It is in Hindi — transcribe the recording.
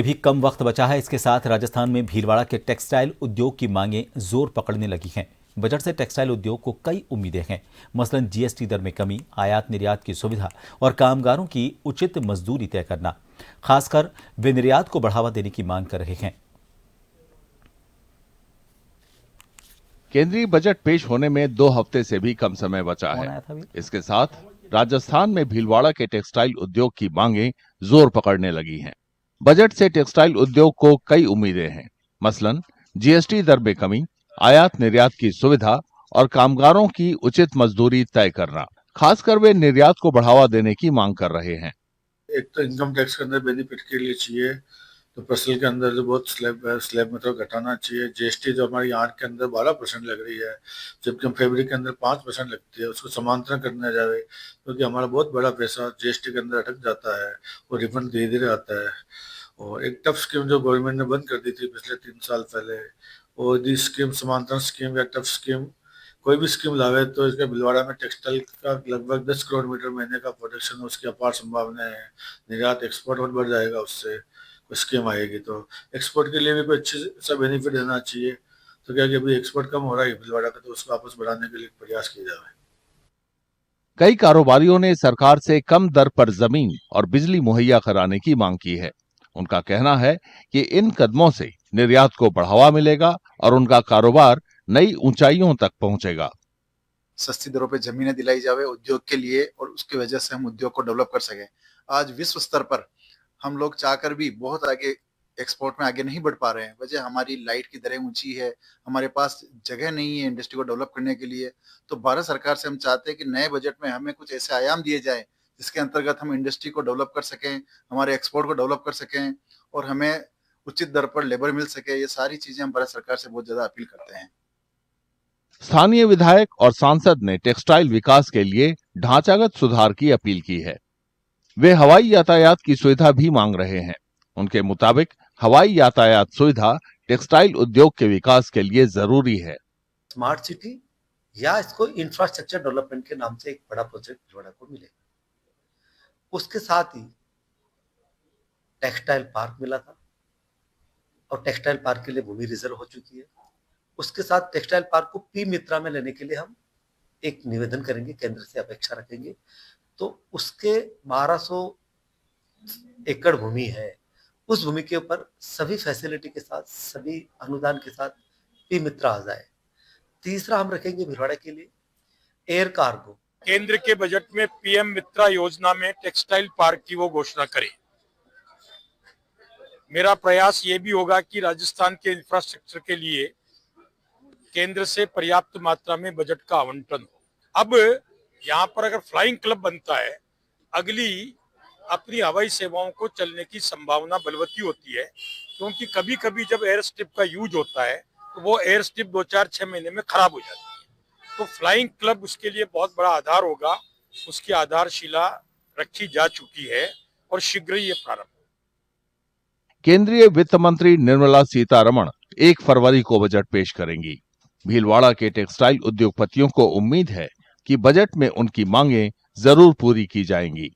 भी कम वक्त बचा है, इसके साथ राजस्थान में भीलवाड़ा के टेक्सटाइल उद्योग की मांगें जोर पकड़ने लगी हैं। बजट से टेक्सटाइल उद्योग को कई उम्मीदें हैं, मसलन जीएसटी दर में कमी, आयात निर्यात की सुविधा और कामगारों की उचित मजदूरी तय करना। खासकर वे निर्यात को बढ़ावा देने की मांग कर रहे हैं। केंद्रीय बजट पेश होने में 2 हफ्ते से भी कम समय बचा है। इसके साथ राजस्थान में भीलवाड़ा के टेक्सटाइल उद्योग की मांगें जोर पकड़ने लगी हैं। बजट से टेक्सटाइल उद्योग को कई उम्मीदें हैं, मसलन जीएसटी दर में कमी, आयात निर्यात की सुविधा और कामगारों की उचित मजदूरी तय करना। खासकर वे निर्यात को बढ़ावा देने की मांग कर रहे हैं। एक तो इनकम टैक्स के अंदर बेनिफिट के लिए चाहिए, तो पर्सनल के अंदर जो बहुत स्लैब में तो घटाना चाहिए। जीएसटी जो हमारी यहाँ के अंदर 12% लग रही है, जबकि हम फैब्रिक के अंदर 5% लगती है, उसको समांतरण करने जाए, क्योंकि हमारा बहुत बड़ा पैसा जीएसटी के अंदर अटक जाता है और रिफंड धीरे धीरे आता है। और एक टफ स्कीम जो गवर्नमेंट ने बंद कर दी थी पिछले 3 साल पहले, और ये स्कीम समांतरण स्कीम या टफ स्कीम कोई भी स्कीम लावे तो इसके भीलवाड़ा में टेक्सटाइल का लगभग 10 करोड़ मीटर महीने का प्रोडक्शन, उसकी अपार संभावना है। निर्यात एक्सपोर्ट और बढ़ जाएगा, उससे कोई स्कीम आएगी तो एक्सपोर्ट के लिए भी कोई अच्छी सा बेनिफिट देना चाहिए। तो क्या कि अभी एक्सपोर्ट कम हो रहा है भीलवाड़ा का, तो उसको वापस बढ़ाने के लिए प्रयास किया जाए। कई कारोबारियों ने सरकार से कम दर पर जमीन और बिजली मुहैया कराने की मांग की है। उनका कहना है कि इन कदमों से निर्यात को बढ़ावा मिलेगा और उनका कारोबार नई ऊंचाइयों तक पहुंचेगा। सस्ती दरों पे जमीनें दिलाई जावे उद्योग के लिए, और उसकी वजह से हम उद्योग को डेवलप कर सकें। आज विश्व स्तर पर हम लोग चाहकर भी बहुत आगे एक्सपोर्ट में आगे नहीं बढ़ पा रहे हैं। वजह हमारी लाइट की दरें ऊंची है, हमारे पास जगह नहीं है इंडस्ट्री को डेवलप करने के लिए। तो भारत सरकार से हम चाहते हैं कि नए बजट में हमें कुछ ऐसे आयाम दिए जाएं जिसके अंतर्गत हम इंडस्ट्री को डेवलप कर सकें, हमारे एक्सपोर्ट को डेवलप कर सकें और हमें उचित दर पर लेबर मिल सके। ये सारी चीजें हम भारत सरकार से बहुत ज्यादा अपील करते हैं। स्थानीय विधायक और सांसद ने टेक्सटाइल विकास के लिए ढांचागत सुधार की अपील की है। वे हवाई यातायात की सुविधा भी मांग रहे हैं। उनके मुताबिक हवाई यातायात सुविधा टेक्सटाइल उद्योग के विकास के लिए जरूरी है। स्मार्ट सिटी या इसको इंफ्रास्ट्रक्चर डेवलपमेंट के नाम से एक बड़ा प्रोजेक्ट भीलवाड़ा को मिले। उसके साथ ही टेक्सटाइल पार्क मिला था और टेक्सटाइल पार्क के लिए भूमि रिजर्व हो चुकी है। उसके साथ टेक्सटाइल पार्क को पी मित्रा में लेने के लिए हम एक निवेदन करेंगे, केंद्र से अपेक्षा रखेंगे। तो उसके 1200 एकड़ भूमि है, उस भूमि के ऊपर सभी फैसिलिटी के साथ, सभी अनुदान के साथ पी मित्रा आ जाए। तीसरा हम रखेंगे भीलवाड़ा के लिए एयर कार्गो। केंद्र के बजट में पीएम मित्रा योजना में टेक्सटाइल पार्क की वो घोषणा करें। मेरा प्रयास ये भी होगा कि राजस्थान के इंफ्रास्ट्रक्चर के लिए केंद्र से पर्याप्त मात्रा में बजट का आवंटन हो। अब यहाँ पर अगर फ्लाइंग क्लब बनता है, अगली अपनी हवाई सेवाओं को चलने की संभावना बलवती होती है, क्योंकि कभी कभी जब एयर स्ट्रिप का यूज होता है तो वो एयर स्ट्रिप 2-4-6 महीने में खराब हो जाती है। तो फ्लाइंग क्लब उसके लिए बहुत बड़ा आधार होगा। उसकी आधारशिला रखी जा चुकी है और शीघ्र ही ये प्रारंभ। केंद्रीय वित्त मंत्री निर्मला सीतारमण 1 फरवरी को बजट पेश करेंगी। भीलवाड़ा के टेक्सटाइल उद्योगपतियों को उम्मीद है कि बजट में उनकी मांगें जरूर पूरी की जाएंगी।